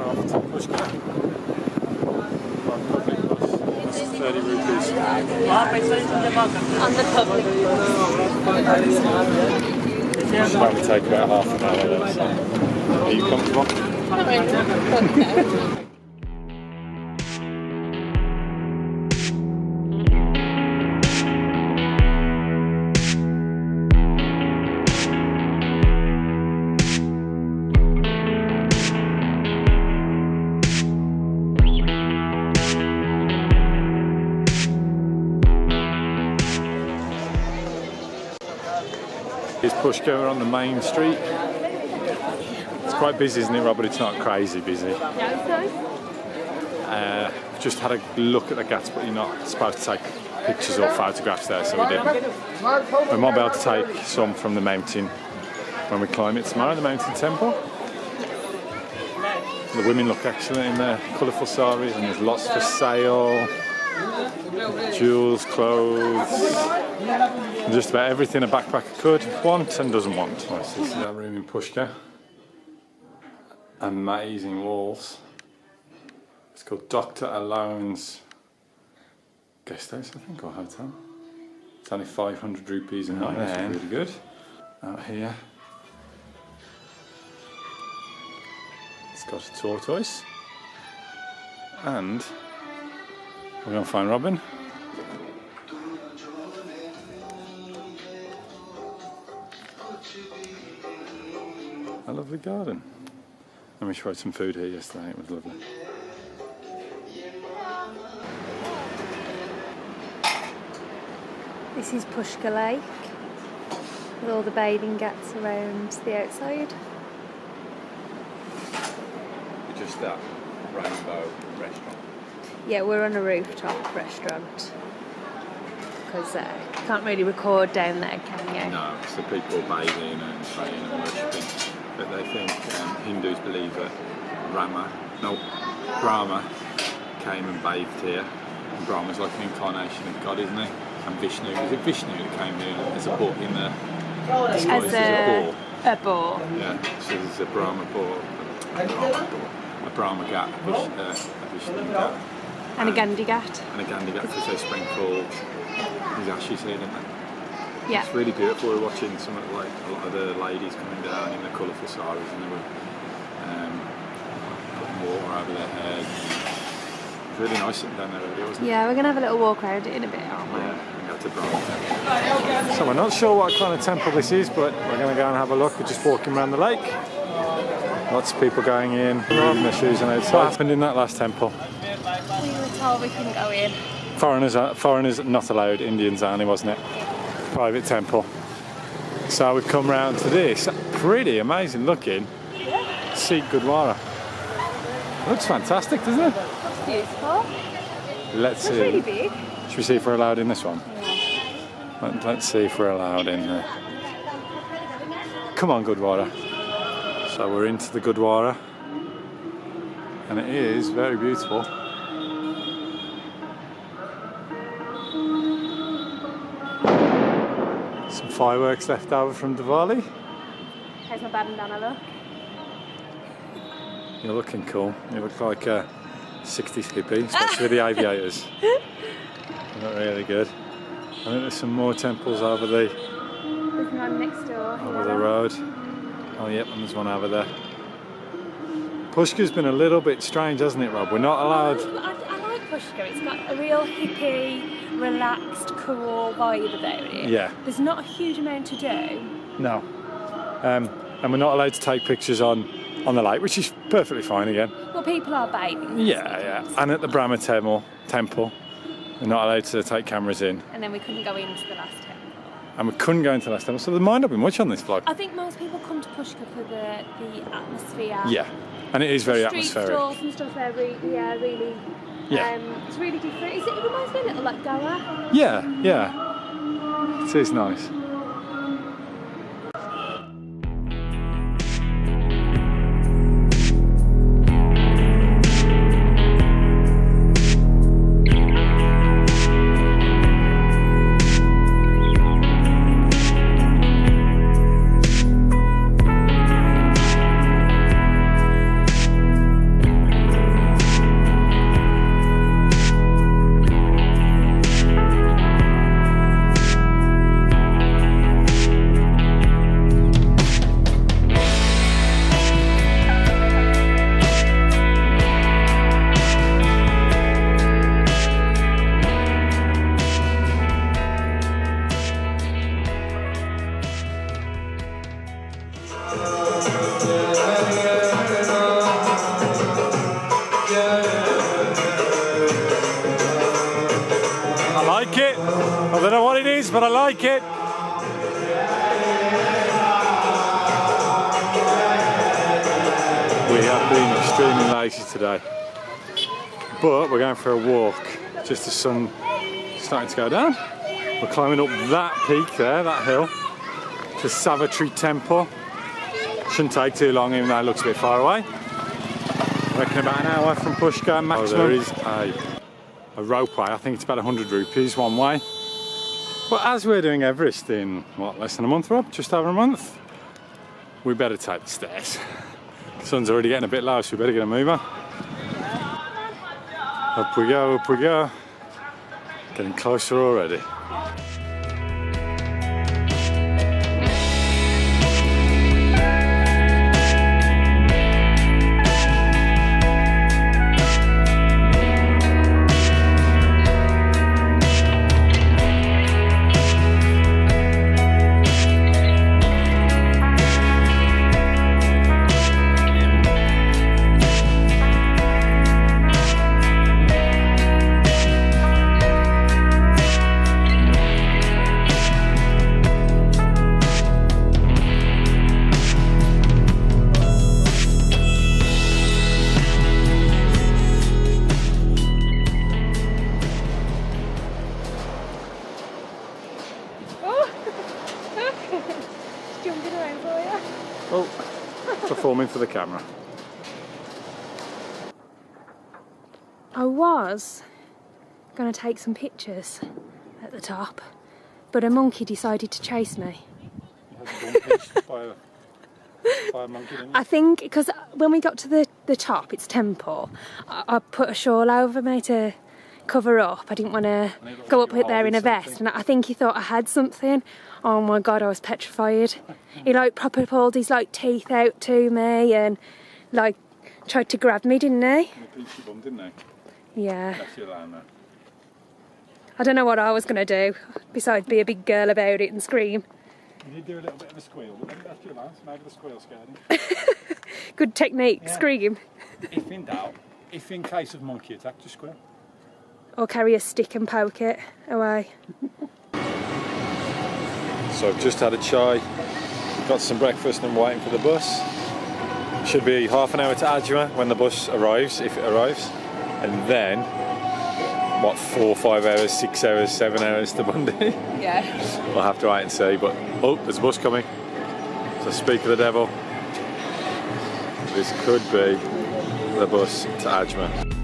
off to Pushkar. Public bus. It's 30 rupees. On the public It'll probably take about half an hour there, so are you comfortable? Not really, but no. Here's Pushkar on the main street. It's quite busy, isn't it, Rob? But it's not crazy busy. Just had a look at the GHATS, but you're not supposed to take pictures or photographs there, so we didn't. We might be able to take some from the mountain when we climb it tomorrow, the mountain temple. The women look excellent in their colourful saris, and there's lots for sale. Jewels, clothes, just about everything a backpacker could want and doesn't want. This is that room in Pushkar. Amazing walls. It's called Dr. Alone's guest house, I think, or hotel. It's only 500 rupees a night, which is really good. Out here, it's got a tortoise, and we're going to find Robin. A lovely garden. And we tried some food here yesterday, it was lovely. This is Pushkar Lake with all the bathing ghats around the outside. We're just at Rainbow Restaurant. Yeah, we're on a rooftop restaurant because you can't really record down there, can you? No, it's the people bathing and praying and worshipping. But they think Hindus believe that Brahma came and bathed here. And Brahma's like an incarnation of God, isn't he? And Vishnu, is it Vishnu that came here as a boar in the disguised as a boar? Yeah, so there's a Brahma boar, a Brahma gat, a Vishnu gat. And a Gandhi gat. And a Gandhi gat, because they sprinkled his ashes here, didn't they? Yeah. It's really beautiful. We're watching some of a lot of the ladies coming down in their colourful saris, and they were putting water over their head. It was really nice sitting down there earlier, wasn't it? Yeah, we're going to have a little walk around it in a bit, aren't we? Yeah, we go to Brahma Temple. So we're not sure what kind of temple this is, but we're going to go and have a look. We're just walking around the lake. Lots of people going in, leaving their shoes and outside. What happened in that last temple? We were told we couldn't go in. Foreigners not allowed, Indians only, wasn't it? Private temple. So we've come round to this pretty amazing looking Sikh Gurdwara. Looks fantastic, doesn't it? It's beautiful. Let's see. It's really big. Should we see if we're allowed in this one? Yeah. Let's see if we're allowed in there. Come on, Gurdwara. So we're into the Gurdwara, and it is very beautiful. Some fireworks left over from Diwali. How's my bandana look? You're looking cool. You look like a 60s hippie, especially with the aviators. You look really good. I think there's some more temples over There's one next door. over the road. Oh yep, and there's one over there. Pushkar's been a little bit strange, hasn't it, Rob? We're not allowed. I like Pushkar. It's got a real hippie, relaxed, cool vibe about it. Yeah. There's not a huge amount to do. No. And we're not allowed to take pictures on the lake, which is perfectly fine again. Well, people are bathing. Yeah. And at the Brahma temple, we're not allowed to take cameras in. And then we couldn't go into the last temple. And we couldn't go into the last temple, so there might not be much on this vlog. I think most people come to Pushkar for the atmosphere. Yeah. And it is very Street atmospheric. stalls and stuff there, really. Yeah. It's really different. It reminds me a little like Goa. Yeah. It is nice. I don't know what it is, but I like it. We have been extremely lazy today, but we're going for a walk. Just the sun starting to go down. We're climbing up that peak there, that hill, to Saraswati Temple. Shouldn't take too long, even though it looks a bit far away. I reckon about an hour from Pushkar maximum. Oh, there is a ropeway. I think it's about 100 rupees one way. But as we're doing Everest in, what, less than a month, Rob? Just over a month? We better take the stairs. The sun's already getting a bit low, so we better get a mover. Up we go, up we go. Getting closer already. Oh, performing for the camera. I was going to take some pictures at the top, but a monkey decided to chase me. You had been pinched by a monkey, didn't you? I think because when we got to the top, it's temple, I put a shawl over me to cover up. I didn't want to go up there in a vest, and I think he thought I had something. Oh my god, I was petrified. He like proper pulled his like teeth out to me and like tried to grab me, didn't he? He pinched your bum, didn't he? Yeah. Left you alone there. I don't know what I was going to do besides be a big girl about it and scream. You did do a little bit of a squeal, but then left you alone, so maybe the squeal scared him. Good technique, Yeah. scream. If in doubt, if in case of monkey attack, just squeal. Or carry a stick and poke it away. So I've just had a chai, got some breakfast and I'm waiting for the bus. Should be half an hour to Ajmer when the bus arrives, if it arrives. And then, what, 4, 5 hours, 6 hours, 7 hours to Gandhi? Yeah. We'll have to wait and see, but oh, there's a bus coming. So speak of the devil, this could be the bus to Ajmer.